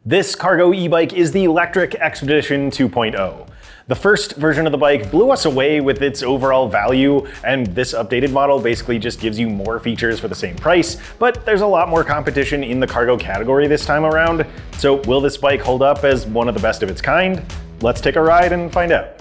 This cargo e-bike is the Lectric XPedition 2.0. The first version of the bike blew us away with its overall value, and this updated model basically just gives you more features for the same price, but there's a lot more competition in the cargo category this time around. So will this bike hold up as one of the best of its kind? Let's take a ride and find out.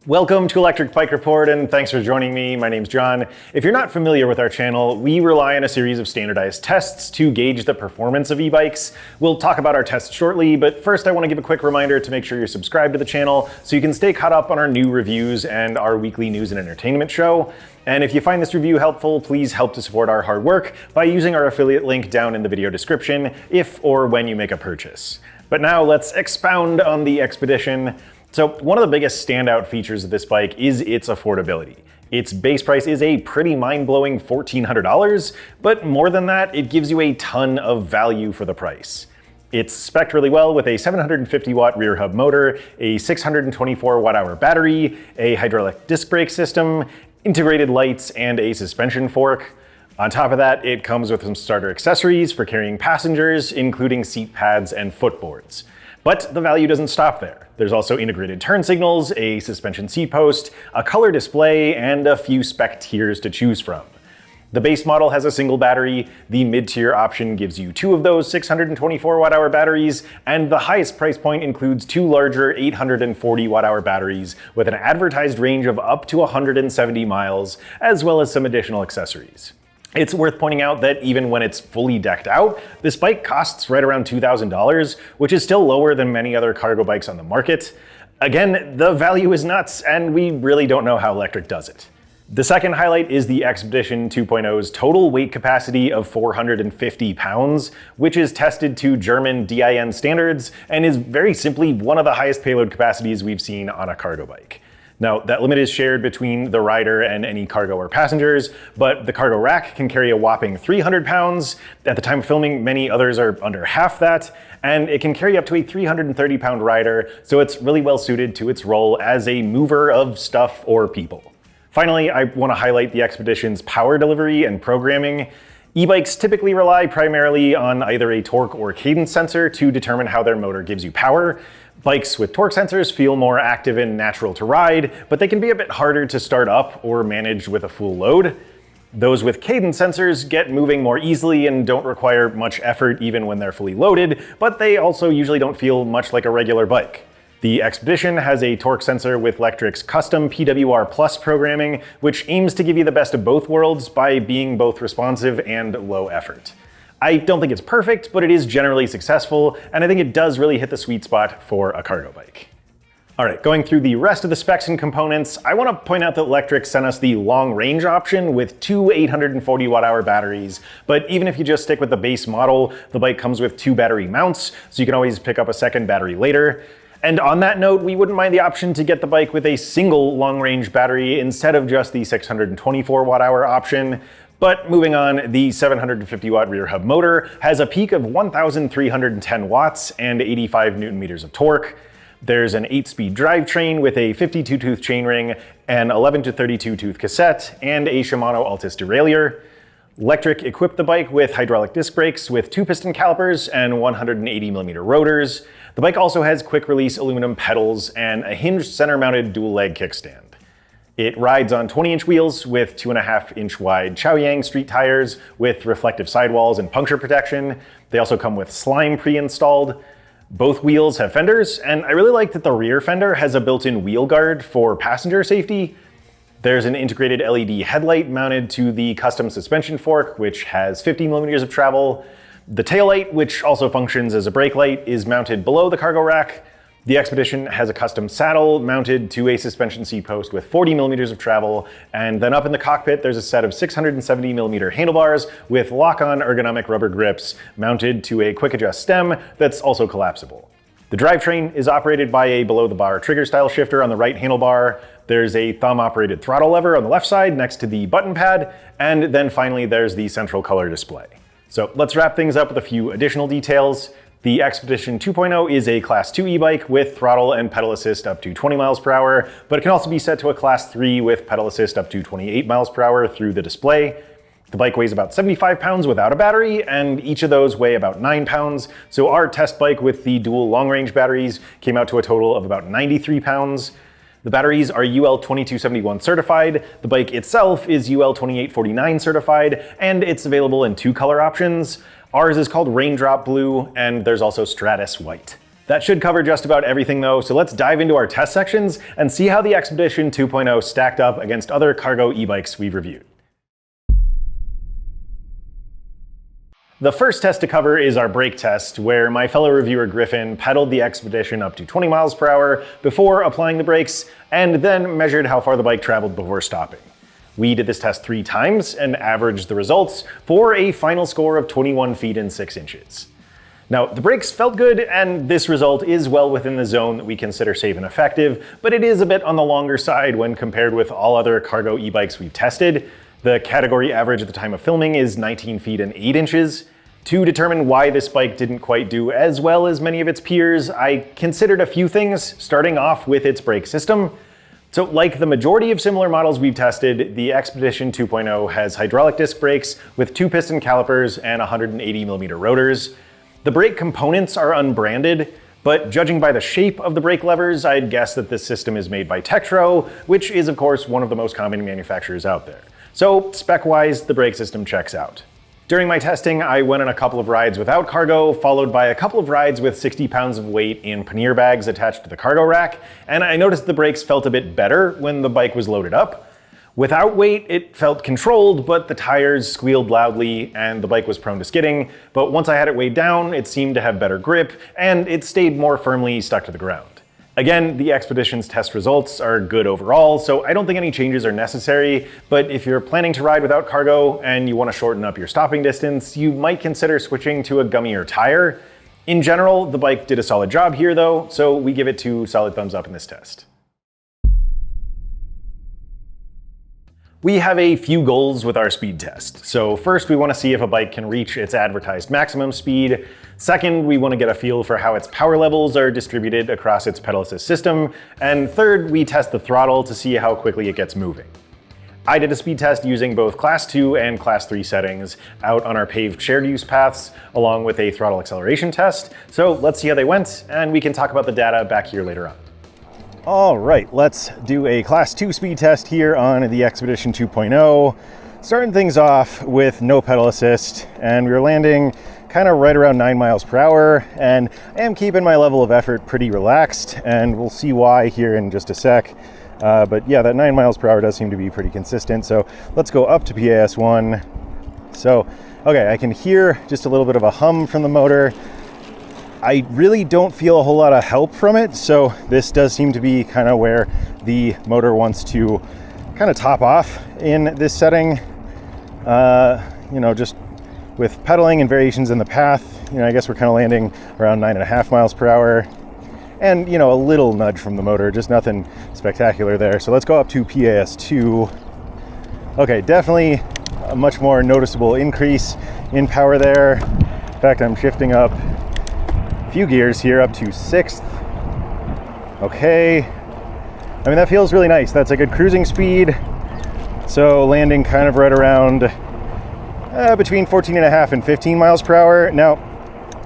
Welcome to Electric Bike Report, and thanks for joining me. My name's John. If you're not familiar with our channel, we rely on a series of standardized tests to gauge the performance of e-bikes. We'll talk about our tests shortly, but first I want to give a quick reminder to make sure you're subscribed to the channel so you can stay caught up on our new reviews and our weekly news and entertainment show. And if you find this review helpful, please help to support our hard work by using our affiliate link down in the video description if or when you make a purchase. But now let's expound on the XPedition. So one of the biggest standout features of this bike is its affordability. Its base price is a pretty mind-blowing $1,400, but more than that, it gives you a ton of value for the price. It's spec'd really well with a 750 watt rear hub motor, a 624 watt hour battery, a hydraulic disc brake system, integrated lights, and a suspension fork. On top of that, it comes with some starter accessories for carrying passengers, including seat pads and footboards. But the value doesn't stop there. There's also integrated turn signals, a suspension seat post, a color display, and a few spec tiers to choose from. The base model has a single battery, the mid-tier option gives you two of those 624 watt hour batteries, and the highest price point includes two larger 840 watt hour batteries with an advertised range of up to 170 miles, as well as some additional accessories. It's worth pointing out that even when it's fully decked out, this bike costs right around $2,000, which is still lower than many other cargo bikes on the market. Again, the value is nuts, and we really don't know how Lectric does it. The second highlight is the XPedition 2.0's total weight capacity of 450 pounds, which is tested to German DIN standards and is very simply one of the highest payload capacities we've seen on a cargo bike. Now, that limit is shared between the rider and any cargo or passengers, but the cargo rack can carry a whopping 300 pounds. At the time of filming, many others are under half that, and it can carry up to a 330 pound rider, so it's really well suited to its role as a mover of stuff or people. Finally, I want to highlight the XPedition's power delivery and programming. E-bikes typically rely primarily on either a torque or cadence sensor to determine how their motor gives you power. Bikes with torque sensors feel more active and natural to ride, but they can be a bit harder to start up or manage with a full load. Those with cadence sensors get moving more easily and don't require much effort even when they're fully loaded, but they also usually don't feel much like a regular bike. The XPedition has a torque sensor with Lectric's custom PWR Plus programming, which aims to give you the best of both worlds by being both responsive and low effort. I don't think it's perfect, but it is generally successful, and I think it does really hit the sweet spot for a cargo bike. All right, going through the rest of the specs and components, I want to point out that Lectric sent us the long range option with two 840 watt hour batteries, but even if you just stick with the base model, the bike comes with two battery mounts, so you can always pick up a second battery later. And on that note, we wouldn't mind the option to get the bike with a single long-range battery instead of just the 624 watt hour option. But moving on, the 750 watt rear hub motor has a peak of 1,310 watts and 85 newton meters of torque. There's an 8-speed drivetrain with a 52-tooth chainring, an 11 to 32-tooth cassette, and a Shimano Altus derailleur. Lectric equipped the bike with hydraulic disc brakes with 2 piston calipers and 180mm rotors. The bike also has quick-release aluminum pedals and a hinged center-mounted dual-leg kickstand. It rides on 20-inch wheels with 2.5-inch wide Chaoyang street tires with reflective sidewalls and puncture protection. They also come with slime pre-installed. Both wheels have fenders, and I really like that the rear fender has a built-in wheel guard for passenger safety. There's an integrated LED headlight mounted to the custom suspension fork, which has 50mm of travel. The taillight, which also functions as a brake light, is mounted below the cargo rack. The XPedition has a custom saddle mounted to a suspension seat post with 40 millimeters of travel, and then up in the cockpit there's a set of 670 millimeter handlebars with lock-on ergonomic rubber grips mounted to a quick adjust stem that's also collapsible. The drivetrain is operated by a below-the-bar trigger-style shifter on the right handlebar. There's a thumb-operated throttle lever on the left side next to the button pad, and then finally there's the central color display. So let's wrap things up with a few additional details. The XPedition 2.0 is a Class 2 e-bike with throttle and pedal assist up to 20 miles per hour, but it can also be set to a Class 3 with pedal assist up to 28 miles per hour through the display. The bike weighs about 75 pounds without a battery, and each of those weigh about 9 pounds. So our test bike with the dual long-range batteries came out to a total of about 93 pounds. The batteries are UL 2271 certified, the bike itself is UL 2849 certified, and it's available in 2 color options. Ours is called Raindrop Blue, and there's also Stratus White. That should cover just about everything though, so let's dive into our test sections and see how the XPedition 2.0 stacked up against other cargo e-bikes we've reviewed. The first test to cover is our brake test, where my fellow reviewer Griffin pedaled the XPedition up to 20 miles per hour before applying the brakes, and then measured how far the bike traveled before stopping. We did this test 3 times and averaged the results for a final score of 21 feet and 6 inches. Now, the brakes felt good, and this result is well within the zone that we consider safe and effective, but it is a bit on the longer side when compared with all other cargo e-bikes we've tested. The category average at the time of filming is 19 feet and 8 inches. To determine why this bike didn't quite do as well as many of its peers, I considered a few things, starting off with its brake system. So like the majority of similar models we've tested, the XPedition 2.0 has hydraulic disc brakes with 2 piston calipers and 180 millimeter rotors. The brake components are unbranded, but judging by the shape of the brake levers, I'd guess that this system is made by Tektro, which is of course one of the most common manufacturers out there. So spec-wise, the brake system checks out. During my testing, I went on a couple of rides without cargo, followed by a couple of rides with 60 pounds of weight in pannier bags attached to the cargo rack, and I noticed the brakes felt a bit better when the bike was loaded up. Without weight, it felt controlled, but the tires squealed loudly and the bike was prone to skidding, but once I had it weighed down, it seemed to have better grip, and it stayed more firmly stuck to the ground. Again, the XPedition's test results are good overall, so I don't think any changes are necessary, but if you're planning to ride without cargo and you want to shorten up your stopping distance, you might consider switching to a gummier tire. In general, the bike did a solid job here though, so we give it 2 solid thumbs up in this test. We have a few goals with our speed test. So first, we want to see if a bike can reach its advertised maximum speed. Second, we want to get a feel for how its power levels are distributed across its pedal assist system. And third, we test the throttle to see how quickly it gets moving. I did a speed test using both Class 2 and Class 3 settings out on our paved shared use paths, along with a throttle acceleration test. So let's see how they went, and we can talk about the data back here later on. All right, let's do a Class 2 speed test here on the XPedition 2.0. Starting things off with no pedal assist, and we were landing kind of right around 9 miles per hour, and I am keeping my level of effort pretty relaxed, and we'll see why here in just a sec. But yeah, that 9 miles per hour does seem to be pretty consistent, so let's go up to PAS 1. So, okay, I can hear just a little bit of a hum from the motor. I really don't feel a whole lot of help from it, so this does seem to be kind of where the motor wants to kind of top off in this setting. Just with pedaling and variations in the path, I guess we're kind of landing around 9.5 miles per hour. And, a little nudge from the motor, just nothing spectacular there. So let's go up to PAS 2. Okay, definitely a much more noticeable increase in power there. In fact, I'm shifting up few gears here up to 6th. Okay, I mean that feels really nice. That's a good cruising speed. So landing kind of right around between 14.5 and 15 miles per hour. Now,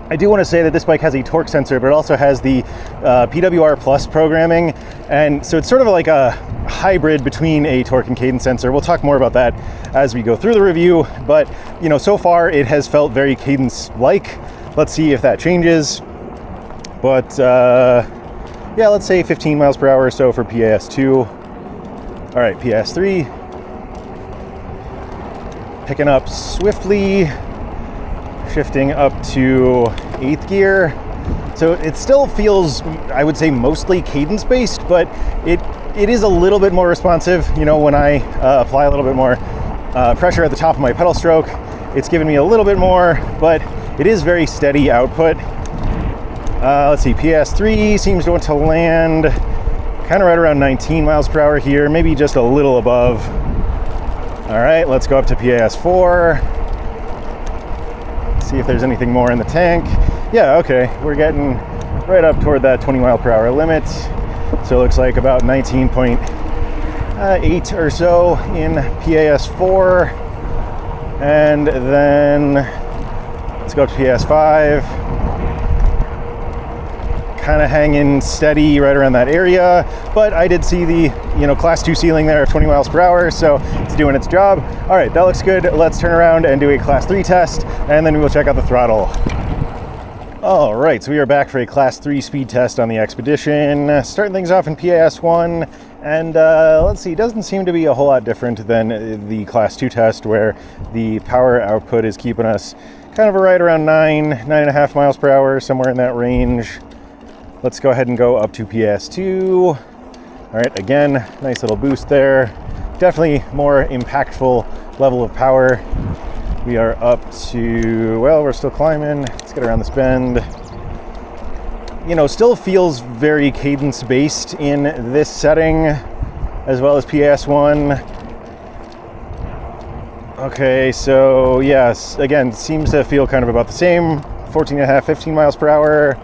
I do want to say that this bike has a torque sensor, but it also has the PWR Plus programming, and so it's sort of like a hybrid between a torque and cadence sensor. We'll talk more about that as we go through the review, but so far it has felt very cadence-like. Let's see if that changes. But yeah, let's say 15 miles per hour or so for PAS 2. All right, PAS 3. Picking up swiftly, shifting up to 8th gear. So it still feels, I would say, mostly cadence-based, but it is a little bit more responsive. You know, when I apply a little bit more pressure at the top of my pedal stroke, it's giving me a little bit more, but it is very steady output. Let's see, PS3 seems to want to land kind of right around 19 miles per hour here, maybe just a little above. All right, let's go up to PS4. See if there's anything more in the tank. Yeah, okay, we're getting right up toward that 20 mile per hour limit. So it looks like about 19.8 or so in PAS4. And then let's go up to PS5. Kind of hanging steady right around that area, but I did see the class 2 ceiling there of 20 miles per hour, so it's doing its job. All right, that looks good. Let's turn around and do a class 3 test, and then we will check out the throttle. All right, so we are back for a class 3 speed test on the Expedition. Starting things off in PAS1, and let's see, it doesn't seem to be a whole lot different than the class 2 test, where the power output is keeping us kind of right around 9.5 miles per hour, somewhere in that range. Let's go ahead and go up to PS2. All right, again, nice little boost there. Definitely more impactful level of power. We are up to, well, we're still climbing. Let's get around this bend. Still feels very cadence-based in this setting, as well as PS1. Okay, so yes, again, seems to feel kind of about the same. 14.5, 15 miles per hour.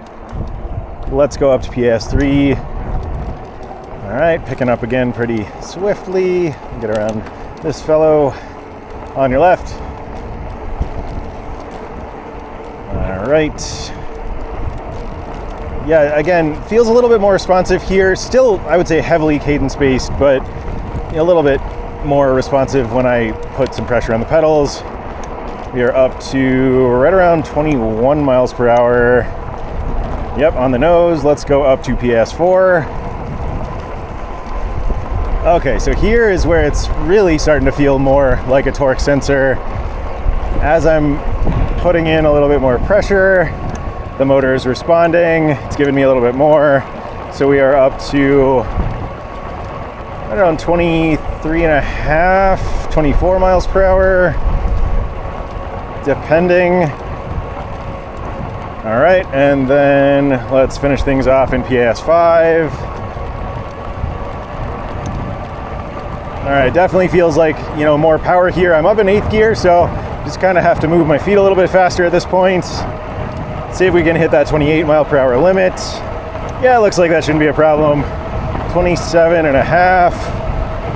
Let's go up to PS3. All right, picking up again pretty swiftly. Get around this fellow on your left. All right. Yeah, again, feels a little bit more responsive here. Still, I would say heavily cadence-based, but a little bit more responsive when I put some pressure on the pedals. We are up to right around 21 miles per hour. Yep, on the nose. Let's go up to PS4. Okay, so here is where it's really starting to feel more like a torque sensor. As I'm putting in a little bit more pressure, the motor is responding. It's giving me a little bit more. So we are up to around 23.5, 24 miles per hour, depending. All right, and then let's finish things off in PS5. All right, definitely feels like, more power here. I'm up in 8th gear, so just kind of have to move my feet a little bit faster at this point. See if we can hit that 28 mile per hour limit. Yeah, it looks like that shouldn't be a problem. 27.5.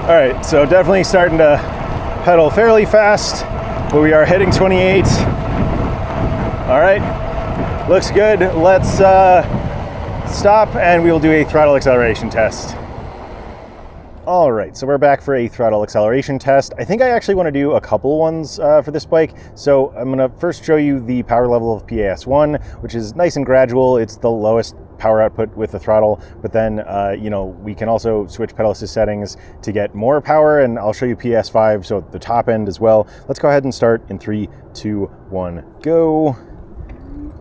All right, so definitely starting to pedal fairly fast, but we are hitting 28. All right. Looks good. Let's stop and we will do a throttle acceleration test. All right, so we're back for a throttle acceleration test. I think I actually want to do a couple ones for this bike. So I'm going to first show you the power level of PAS1, which is nice and gradual. It's the lowest power output with the throttle, but then we can also switch pedal assist settings to get more power, and I'll show you PS5, so at the top end as well. Let's go ahead and start in 3, 2, 1, go.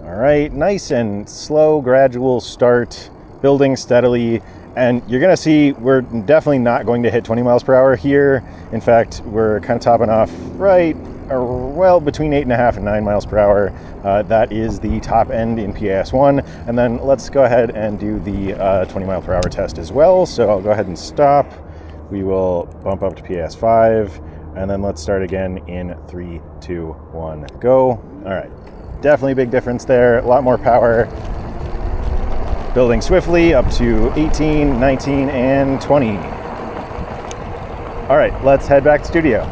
All right, nice and slow, gradual start, building steadily. And you're gonna see we're definitely not going to hit 20 miles per hour here. In fact, we're kind of topping off right, well, between 8.5 and 9 miles per hour. That is the top end in PAS1. And then let's go ahead and do the 20 mile per hour test as well. So I'll go ahead and stop. We will bump up to PAS5, and then let's start again in 3, 2, 1, go. All right. Definitely a big difference there, a lot more power. Building swiftly up to 18, 19, and 20. All right, let's head back to studio.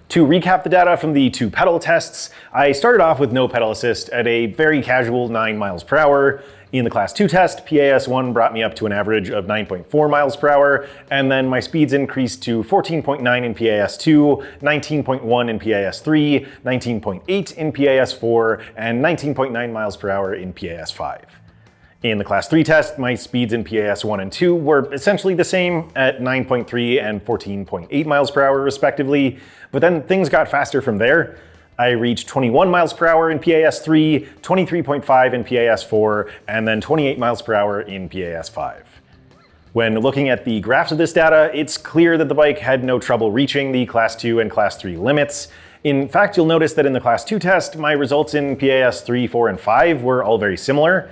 To recap the data from the 2 pedal tests, I started off with no pedal assist at a very casual 9 miles per hour. In the class 2 test, PAS1 brought me up to an average of 9.4 miles per hour, and then my speeds increased to 14.9 in PAS2, 19.1 in PAS3, 19.8 in PAS4, and 19.9 miles per hour in PAS5. In the class 3 test, my speeds in PAS1 and 2 were essentially the same at 9.3 and 14.8 miles per hour respectively, but then things got faster from there. I reached 21 miles per hour in PAS3, 23.5 in PAS4, and then 28 miles per hour in PAS5. When looking at the graphs of this data, it's clear that the bike had no trouble reaching the Class 2 and Class 3 limits. In fact, you'll notice that in the Class 2 test, my results in PAS 3, 4, and 5 were all very similar.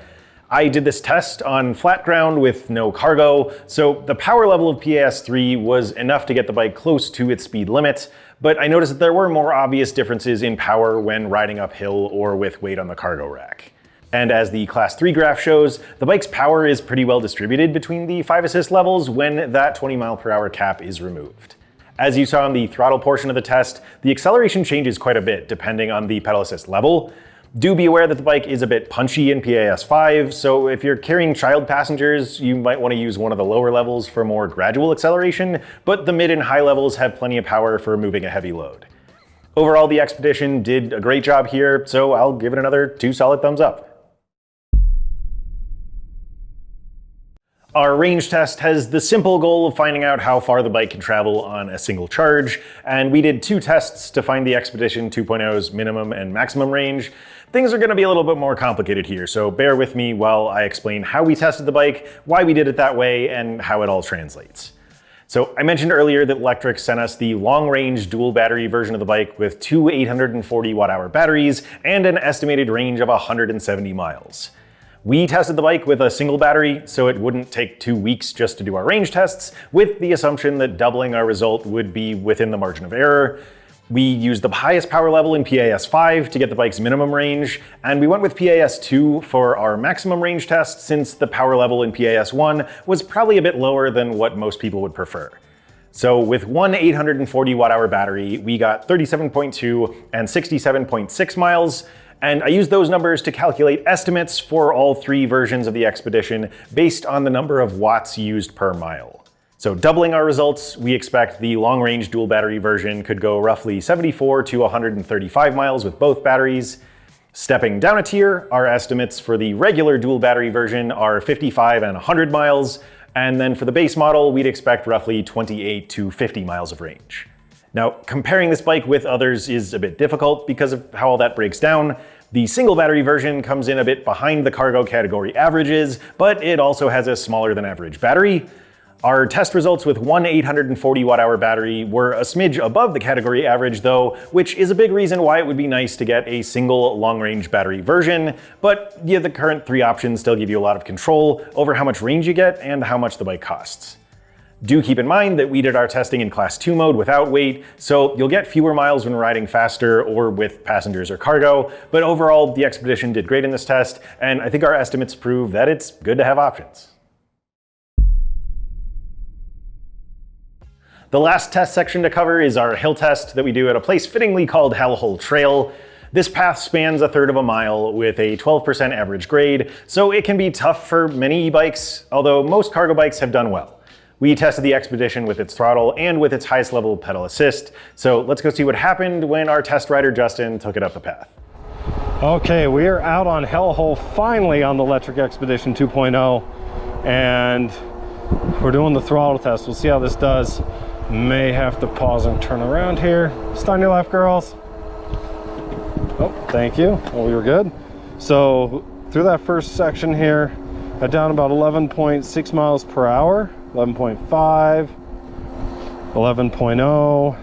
I did this test on flat ground with no cargo, so the power level of PAS 3 was enough to get the bike close to its speed limit, but I noticed that there were more obvious differences in power when riding uphill or with weight on the cargo rack. And as the Class 3 graph shows, the bike's power is pretty well distributed between the 5 assist levels when that 20 mile per hour cap is removed. As you saw in the throttle portion of the test, the acceleration changes quite a bit depending on the pedal assist level. Do be aware that the bike is a bit punchy in PAS5, so if you're carrying child passengers, you might want to use one of the lower levels for more gradual acceleration, but the mid and high levels have plenty of power for moving a heavy load. Overall, the XPedition did a great job here, so I'll give it another 2 solid thumbs up. Our range test has the simple goal of finding out how far the bike can travel on a single charge, and we did 2 tests to find the XPedition 2.0's minimum and maximum range. Things are going to be a little bit more complicated here, so bear with me while I explain how we tested the bike, why we did it that way, and how it all translates. So I mentioned earlier that Lectric sent us the long-range dual battery version of the bike with 2 840 watt-hour batteries and an estimated range of 170 miles. We tested the bike with a single battery, so it wouldn't take 2 weeks just to do our range tests, with the assumption that doubling our result would be within the margin of error. We used the highest power level in PAS5 to get the bike's minimum range, and we went with PAS2 for our maximum range test since the power level in PAS1 was probably a bit lower than what most people would prefer. So with one 840 watt-hour battery, we got 37.2 and 67.6 miles, and I used those numbers to calculate estimates for all 3 versions of the XPedition based on the number of watts used per mile. So doubling our results, we expect the long-range dual battery version could go roughly 74 to 135 miles with both batteries. Stepping down a tier, our estimates for the regular dual battery version are 55 and 100 miles, and then for the base model, we'd expect roughly 28 to 50 miles of range. Now, comparing this bike with others is a bit difficult because of how all that breaks down. The single battery version comes in a bit behind the cargo category averages, but it also has a smaller than average battery. Our test results with one 840 watt-hour battery were a smidge above the category average though, which is a big reason why it would be nice to get a single long-range battery version, but yeah, the current 3 options still give you a lot of control over how much range you get and how much the bike costs. Do keep in mind that we did our testing in Class 2 mode without weight, so you'll get fewer miles when riding faster or with passengers or cargo, but overall the XPedition did great in this test, and I think our estimates prove that it's good to have options. The last test section to cover is our hill test that we do at a place fittingly called Hellhole Trail. This path spans 1/3 of a mile with a 12% average grade, so it can be tough for many e-bikes, although most cargo bikes have done well. We tested the XPedition with its throttle and with its highest level pedal assist, so let's go see what happened when our test rider Justin took it up the path. Okay, we are out on Hellhole finally on the Lectric XPedition 2.0, and we're doing the throttle test. We'll see how this does. May have to pause and turn around here. Stay on your left, girls. Oh, thank you. Well, we were good. So through that first section here, got down about 11.6 miles per hour. 11.5, 11.0.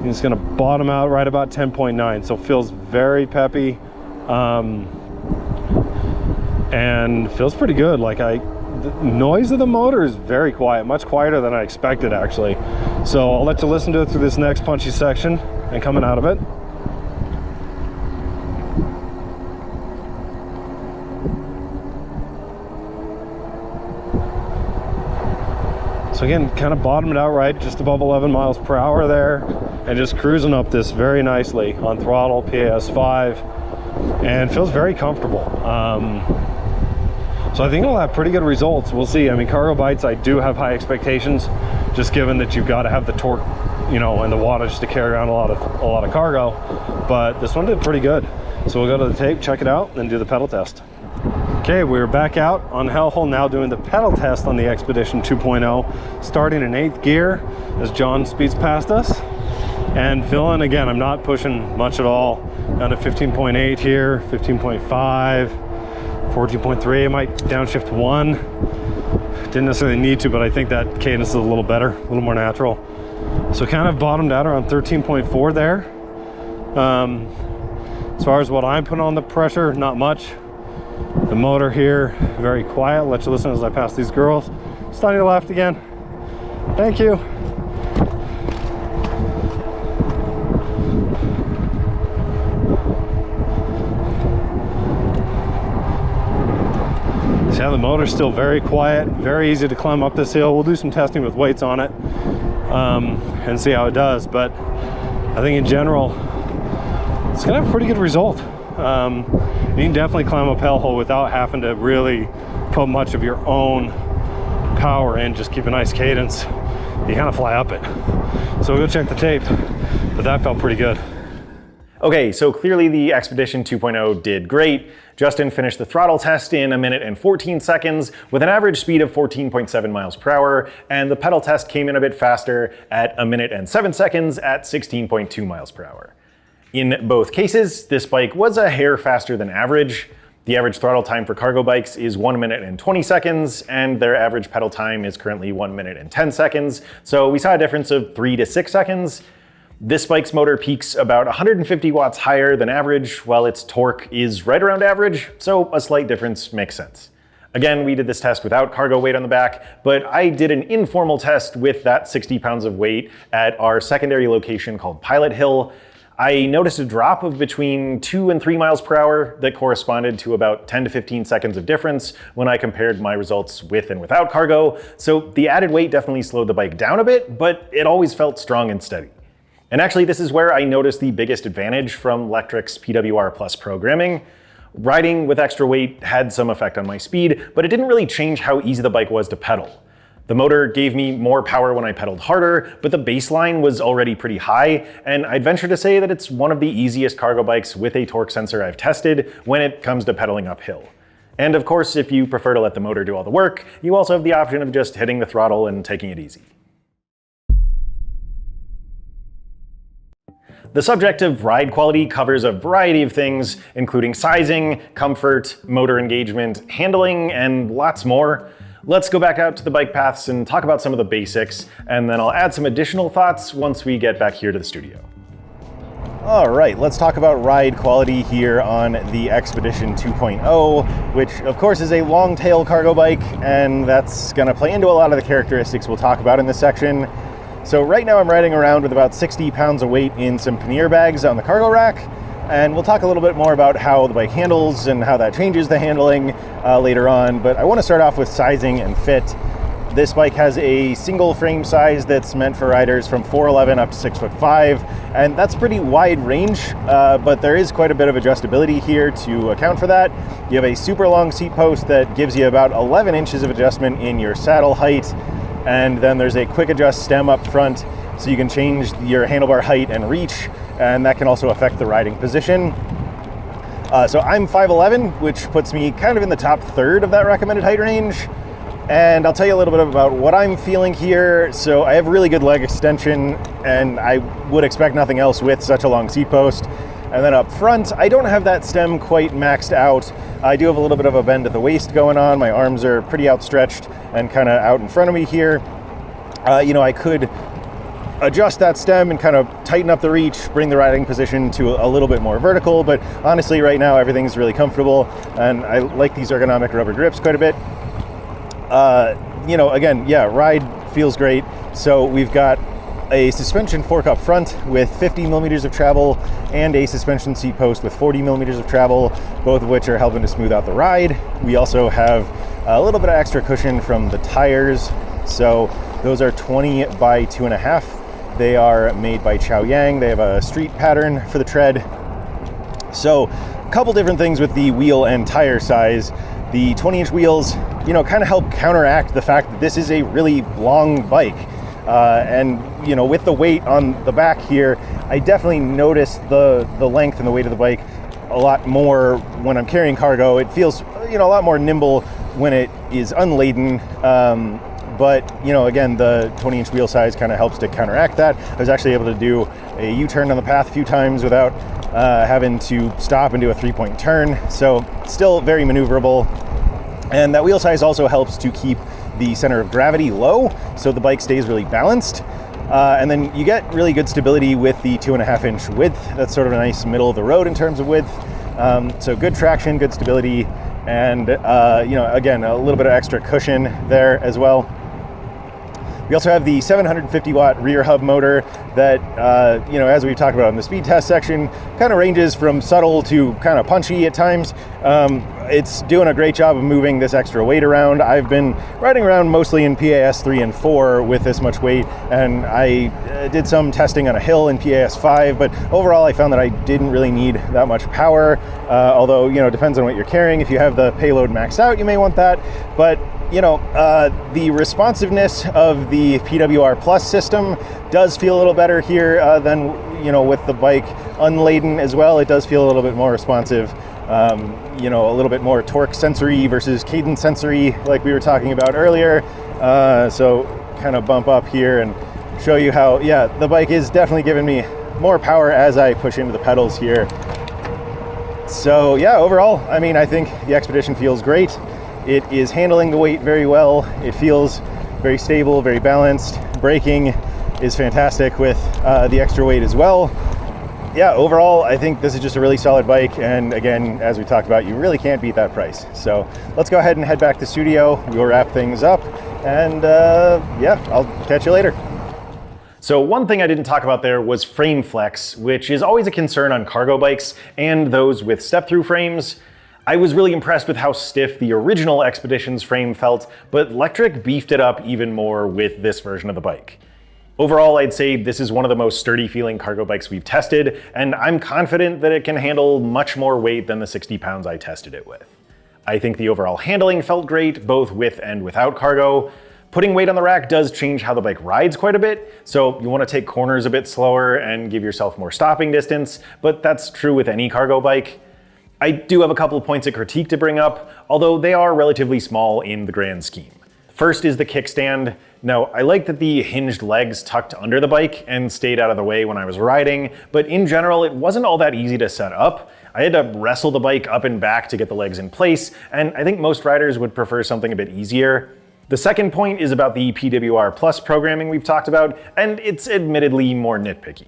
It's gonna bottom out right about 10.9, so feels very peppy, and feels pretty good. Like the noise of the motor is very quiet, much quieter than I expected actually. So I'll let you listen to it through this next punchy section and coming out of it. So again, kind of bottomed out right just above 11 miles per hour there, and just cruising up this very nicely on throttle, PAS5, and feels very comfortable. So I think it'll have pretty good results. We'll see. I mean, cargo bikes, I do have high expectations, just given that you've got to have the torque, you know, and the wattage to carry around a lot of cargo. But this one did pretty good. So we'll go to the tape, check it out, and do the pedal test. Okay, we're back out on Hellhole now doing the pedal test on the XPedition 2.0, starting in 8th gear as John speeds past us. And feeling, again, I'm not pushing much at all. Down to 15.8 here, 15.5, 14.3. I might downshift 1. Didn't necessarily need to, but I think that cadence is a little better, a little more natural. So kind of bottomed out around 13.4 there. As far as what I'm putting on the pressure, not much. The motor here, very quiet. Let you listen as I pass these girls. Starting to left again. Thank you. So yeah, the motor's still very quiet, very easy to climb up this hill. We'll do some testing with weights on it and see how it does. But I think in general, it's gonna have a pretty good result. You can definitely climb up Hellhole without having to really put much of your own power in. Just keep a nice cadence. You kind of fly up it. So we'll go check the tape, but that felt pretty good. Okay, so clearly the XPedition 2.0 did great. Justin finished the throttle test in 1 minute and 14 seconds with an average speed of 14.7 miles per hour, and the pedal test came in a bit faster at 1 minute and 7 seconds at 16.2 miles per hour. In both cases, this bike was a hair faster than average. The average throttle time for cargo bikes is 1 minute and 20 seconds, and their average pedal time is currently 1 minute and 10 seconds. So we saw a difference of 3 to 6 seconds. This bike's motor peaks about 150 watts higher than average, while its torque is right around average, so a slight difference makes sense. Again, we did this test without cargo weight on the back, but I did an informal test with that 60 pounds of weight at our secondary location called Pilot Hill. I noticed a drop of between 2 and 3 miles per hour that corresponded to about 10 to 15 seconds of difference when I compared my results with and without cargo. So the added weight definitely slowed the bike down a bit, but it always felt strong and steady. And actually, this is where I noticed the biggest advantage from Lectric's PWR Plus programming. Riding with extra weight had some effect on my speed, but it didn't really change how easy the bike was to pedal. The motor gave me more power when I pedaled harder, but the baseline was already pretty high, and I'd venture to say that it's one of the easiest cargo bikes with a torque sensor I've tested when it comes to pedaling uphill. And of course, if you prefer to let the motor do all the work, you also have the option of just hitting the throttle and taking it easy. The subject of ride quality covers a variety of things, including sizing, comfort, motor engagement, handling, and lots more. Let's go back out to the bike paths and talk about some of the basics, and then I'll add some additional thoughts once we get back here to the studio. All right, let's talk about ride quality here on the XPedition 2.0, which of course is a long tail cargo bike, and that's gonna play into a lot of the characteristics we'll talk about in this section. So right now I'm riding around with about 60 pounds of weight in some pannier bags on the cargo rack, and we'll talk a little bit more about how the bike handles and how that changes the handling later on, but I want to start off with sizing and fit. This bike has a single frame size that's meant for riders from 4'11" up to 6'5", and that's pretty wide range, but there is quite a bit of adjustability here to account for that. You have a super long seat post that gives you about 11 inches of adjustment in your saddle height, and then there's a quick adjust stem up front, so you can change your handlebar height and reach, and that can also affect the riding position. So I'm 5'11", which puts me kind of in the top third of that recommended height range. And I'll tell you a little bit about what I'm feeling here. So I have really good leg extension, and I would expect nothing else with such a long seat post. And then up front, I don't have that stem quite maxed out. I do have a little bit of a bend at the waist going on. My arms are pretty outstretched and kind of out in front of me here. I could adjust that stem and kind of tighten up the reach, bring the riding position to a little bit more vertical, but honestly right now everything's really comfortable, and I like these ergonomic rubber grips quite a bit. Again, yeah, ride feels great. So we've got a suspension fork up front with 50 millimeters of travel and a suspension seat post with 40 millimeters of travel, both of which are helping to smooth out the ride. We also have a little bit of extra cushion from the tires. So those are 20 by 2.5. They are made by Chaoyang. They have a street pattern for the tread. So a couple different things with the wheel and tire size. The 20-inch wheels, kind of help counteract the fact that this is a really long bike. With the weight on the back here, I definitely notice the length and the weight of the bike a lot more when I'm carrying cargo. It feels, a lot more nimble when it is unladen. but again, the 20-inch wheel size kind of helps to counteract that. I was actually able to do a U-turn on the path a few times without having to stop and do a 3-point turn, so still very maneuverable. And that wheel size also helps to keep the center of gravity low, so the bike stays really balanced. And then you get really good stability with the 2.5-inch width. That's sort of a nice middle of the road in terms of width. So good traction, good stability, and again, a little bit of extra cushion there as well. We also have the 750 watt rear hub motor that, as we talked about in the speed test section, kind of ranges from subtle to kind of punchy at times. It's doing a great job of moving this extra weight around. I've been riding around mostly in PAS 3 and 4 with this much weight, and I did some testing on a hill in PAS 5, but overall I found that I didn't really need that much power, although, it depends on what you're carrying. If you have the payload maxed out, you may want that, but the responsiveness of the PWR Plus system does feel a little better here than, with the bike unladen as well. It does feel a little bit more responsive, a little bit more torque sensory versus cadence sensory like we were talking about earlier. So kind of bump up here and show you how, the bike is definitely giving me more power as I push into the pedals here. So overall, I think the XPedition feels great. It is handling the weight very well. It feels very stable, very balanced. Braking is fantastic with the extra weight as well. Overall, I think this is just a really solid bike. And again, as we talked about, you really can't beat that price. So let's go ahead and head back to the studio. We'll wrap things up, and I'll catch you later. So one thing I didn't talk about there was frame flex, which is always a concern on cargo bikes and those with step-through frames. I was really impressed with how stiff the original XPedition's frame felt, but Lectric beefed it up even more with this version of the bike. Overall, I'd say this is one of the most sturdy feeling cargo bikes we've tested, and I'm confident that it can handle much more weight than the 60 pounds I tested it with. I think the overall handling felt great, both with and without cargo. Putting weight on the rack does change how the bike rides quite a bit, so you want to take corners a bit slower and give yourself more stopping distance, but that's true with any cargo bike. I do have a couple of points of critique to bring up, although they are relatively small in the grand scheme. First is the kickstand. Now, I like that the hinged legs tucked under the bike and stayed out of the way when I was riding, but in general, it wasn't all that easy to set up. I had to wrestle the bike up and back to get the legs in place, and I think most riders would prefer something a bit easier. The second point is about the PWR Plus programming we've talked about, and it's admittedly more nitpicky.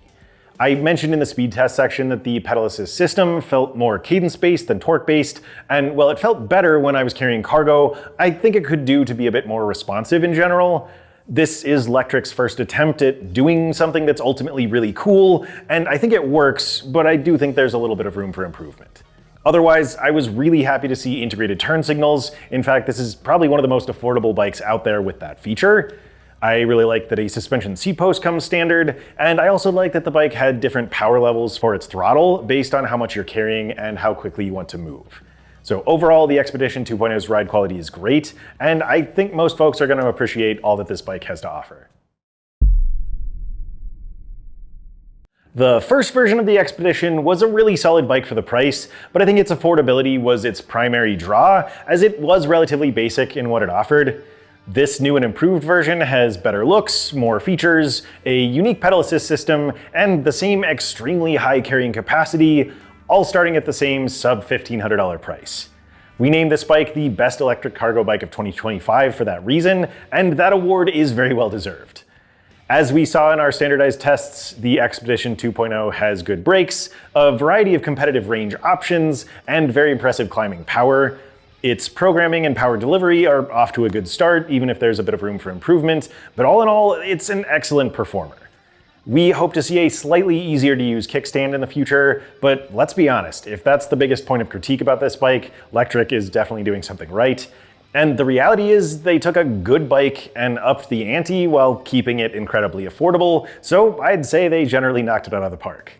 I mentioned in the speed test section that the pedal assist system felt more cadence-based than torque-based, and while it felt better when I was carrying cargo, I think it could do to be a bit more responsive in general. This is Lectric's first attempt at doing something that's ultimately really cool, and I think it works, but I do think there's a little bit of room for improvement. Otherwise, I was really happy to see integrated turn signals. In fact, this is probably one of the most affordable bikes out there with that feature. I really like that a suspension seat post comes standard, and I also like that the bike had different power levels for its throttle based on how much you're carrying and how quickly you want to move. So overall, the XPedition 2.0's ride quality is great, and I think most folks are going to appreciate all that this bike has to offer. The first version of the XPedition was a really solid bike for the price, but I think its affordability was its primary draw, as it was relatively basic in what it offered. This new and improved version has better looks, more features, a unique pedal assist system, and the same extremely high carrying capacity, all starting at the same sub $1,500 price. We named this bike the best electric cargo bike of 2025 for that reason, and that award is very well deserved. As we saw in our standardized tests, the XPedition 2.0 has good brakes, a variety of competitive range options, and very impressive climbing power. Its programming and power delivery are off to a good start, even if there's a bit of room for improvement, but all in all, it's an excellent performer. We hope to see a slightly easier to use kickstand in the future, but let's be honest, if that's the biggest point of critique about this bike, Lectric is definitely doing something right. And the reality is they took a good bike and upped the ante while keeping it incredibly affordable, so I'd say they generally knocked it out of the park.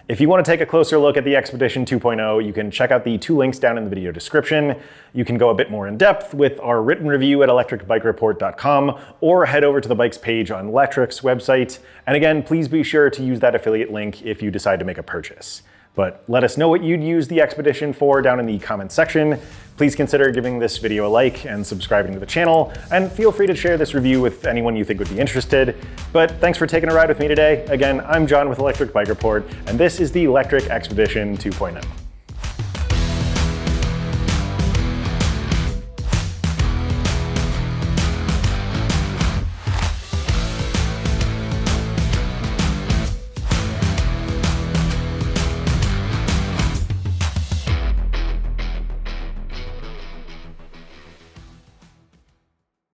If you want to take a closer look at the XPedition 2.0, you can check out the 2 links down in the video description. You can go a bit more in depth with our written review at electricbikereport.com, or head over to the bikes page on Lectric's website. And again, please be sure to use that affiliate link if you decide to make a purchase. But let us know what you'd use the Expedition for down in the comments section. Please consider giving this video a like and subscribing to the channel, and feel free to share this review with anyone you think would be interested. But thanks for taking a ride with me today. Again, I'm John with Lectric Bike Report, and this is the Lectric XPedition 2.0.